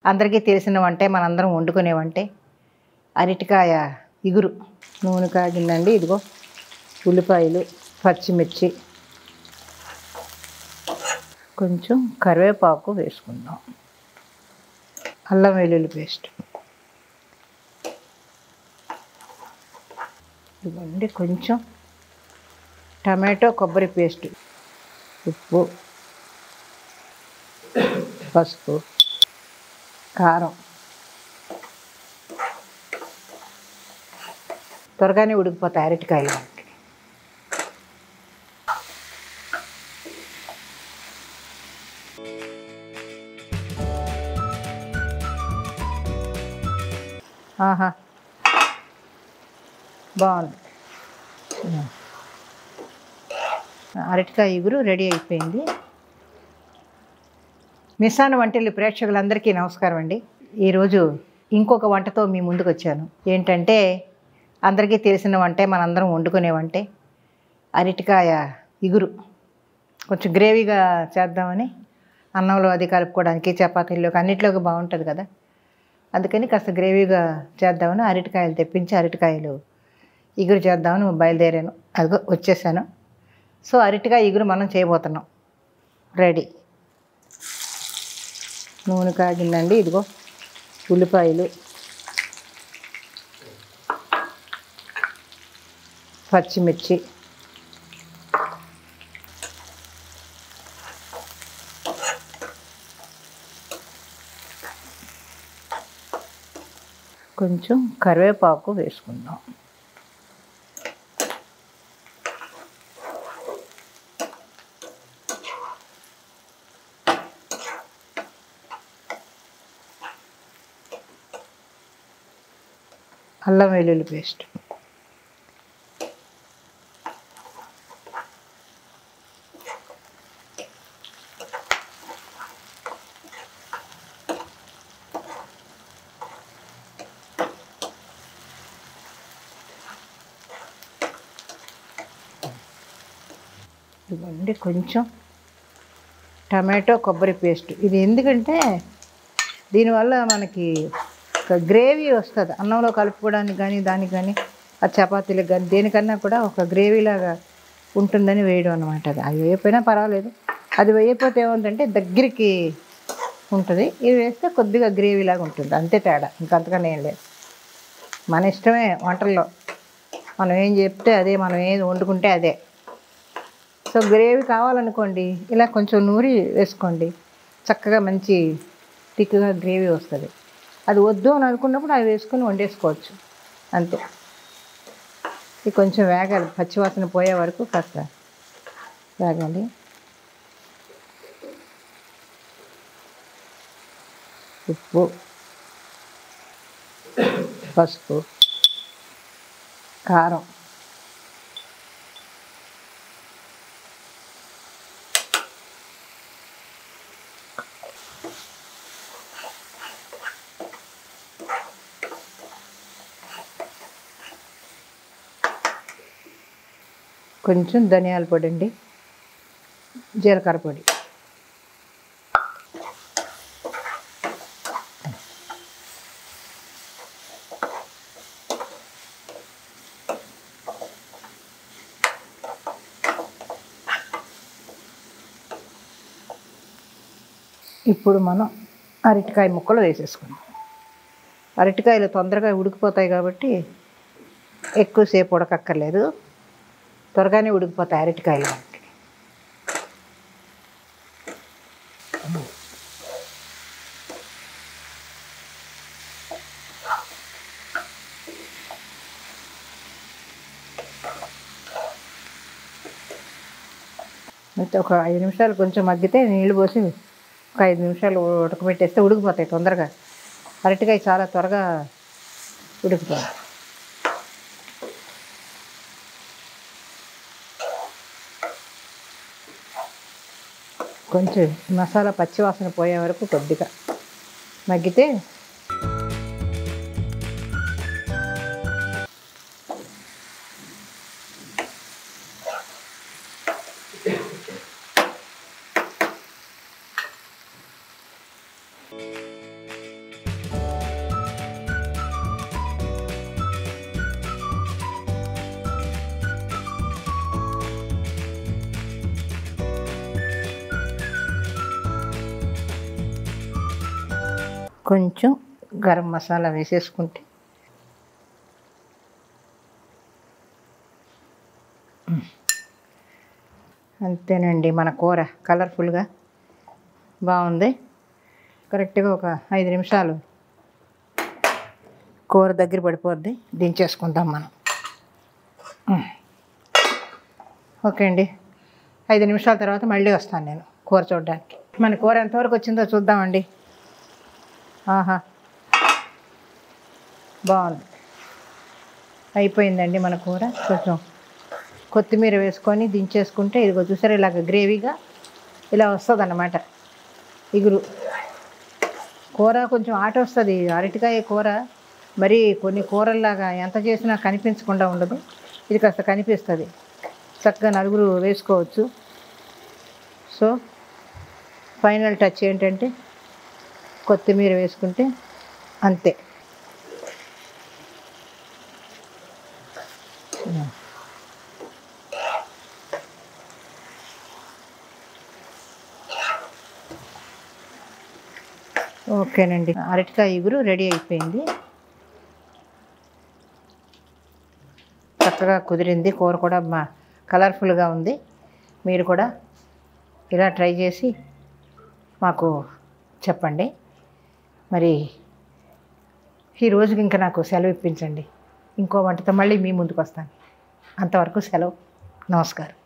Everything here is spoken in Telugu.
అందరికీ తెలిసిన వంటే, మనందరం వండుకునే వంటే అరటికాయ ఇగురు. నూనె కాగిందండి. ఇదిగో ఉల్లిపాయలు, పచ్చిమిర్చి, కొంచెం కరివేపాకు వేసుకుందాం, అల్లం వెల్లుల్లి పేస్ట్, ఇదిగోండి కొంచెం టమాటో కొబ్బరి పేస్ట్, ఉప్పు, పసుపు, కారం. త్వరగానే ఉడికిపోతాయి అరటికాయలు. ఆహా, బాగుంది. అరటికాయ ఇగురు రెడీ అయిపోయింది. మిస్సాన వంటిల్లు ప్రేక్షకులందరికీ నమస్కారం అండి. ఈరోజు ఇంకొక వంటతో మీ ముందుకు వచ్చాను. ఏంటంటే అందరికీ తెలిసిన వంటే, మనందరం వండుకునే వంటే అరటికాయ ఇగురు. కొంచెం గ్రేవీగా చేద్దామని, అన్నంలో అది కలుపుకోవడానికి, చపాతీల్లోకి అన్నిట్లోకి బాగుంటుంది కదా, అందుకని కాస్త గ్రేవీగా చేద్దామని అరటికాయలు తెప్పించి అరటికాయలు ఇగురు చేద్దామని బయలుదేరాను. అదిగో వచ్చేసాను. సో అరటికాయ ఇగురు మనం చేయబోతున్నాం. రెడీ. నూనె కాగిందండి. ఇదిగో ఉల్లిపాయలు, పచ్చిమిర్చి, కొంచెం కరివేపాకు వేసుకుందాం, అల్లం వెల్లుల్లి పేస్ట్, ఇదిగోండి కొంచెం టమాటో కొబ్బరి పేస్ట్. ఇది ఎందుకంటే దీనివల్ల మనకి ఒక గ్రేవీ వస్తుంది. అన్నంలో కలుపుకోవడానికి కానీ, దానికి కానీ, ఆ చపాతీలకు కానీ, దేనికన్నా కూడా ఒక గ్రేవీలాగా ఉంటుందని వేయడం అనమాట. అది వేయకపోయినా పర్వాలేదు. అది వేయకపోతే ఏముందంటే దగ్గరికి ఉంటుంది. ఇది వేస్తే కొద్దిగా గ్రేవీలాగా ఉంటుంది, అంతే తేడా, ఇంకంతకన్నా ఏం లేదు. మన ఇష్టమే వంటల్లో, మనం ఏం చెప్తే అదే, మనం ఏది వండుకుంటే అదే. సో గ్రేవీ కావాలనుకోండి, ఇలా కొంచెం నూరి వేసుకోండి, చక్కగా మంచి థిక్గా గ్రేవీ వస్తుంది. అది వద్దు అని అనుకున్నప్పుడు అవి వేసుకొని వండేసుకోవచ్చు, అంతే. ఇది కొంచెం వేగాలి, పచ్చివాసన పోయే వరకు కాస్త వేగాలి. ఉప్పు, పసుపు, కారం, కొంచెం ధనియాల పొడి అండి, జీలకర్ర పొడి, ఇప్పుడు మనం అరటికాయ ముక్కలు వేసేసుకుందాం. అరటికాయలు తొందరగా ఉడికిపోతాయి కాబట్టి ఎక్కువసేపు ఉడకక్కర్లేదు, త్వరగానే ఉడికిపోతాయి అరటికాయలు. ఒక 5 నిమిషాలు కొంచెం మగ్గితే నీళ్ళు పోసి ఒక 5 నిమిషాలు ఉడకబెట్టేస్తే ఉడికిపోతాయి తొందరగా. అరటికాయ చాలా త్వరగా ఉడికిపోతుంది. కొంచెం మసాలా పచ్చివాసన పోయే వరకు కొద్దిగా మగ్గితే కొంచెం గరం మసాలా వేసేసుకుంటే అంతేనండి. మన కూర కలర్ఫుల్గా బాగుంది. కరెక్ట్గా ఒక 5 నిమిషాలు కూర దగ్గర పడిపోద్ది. దించేసుకుందాం మనం. ఓకే అండి. 5 నిమిషాల తర్వాత మళ్ళీ వస్తాను నేను కూర చూడడానికి. మన కూర ఎంతవరకు వచ్చిందో చూద్దామండి. ఆహా, బాగుంది. అయిపోయిందండి మన కూర. కొంచెం కొత్తిమీర వేసుకొని దించేసుకుంటే ఇదిగో చూసారా ఇలాగ గ్రేవీగా ఇలా వస్తుంది అన్నమాట. ఇగురు కూర కొంచెం ఆట వస్తుంది. అరటికాయ కూర మరి కొన్ని కూరల్లాగా ఎంత చేసినా కనిపించకుండా ఉండదు. ఇది కాస్త కనిపిస్తుంది. చక్కగా నలుగురు వేసుకోవచ్చు. సో ఫైనల్ టచ్ ఏంటంటే కొత్తిమీర వేసుకుంటే అంతే. ఓకేనండి. అరటికాయ ఇగురు రెడీ అయిపోయింది. చక్కగా కుదిరింది. కూర కూడా కలర్ఫుల్గా ఉంది. మీరు కూడా ఇలా ట్రై చేసి మాకు చెప్పండి. మరి ఈ రోజుకి ఇంకా నాకు సెలవు ఇప్పించండి. ఇంకో వంటతో మళ్ళీ మీ ముందుకు వస్తాను. అంతవరకు సెలవు. నమస్కారం.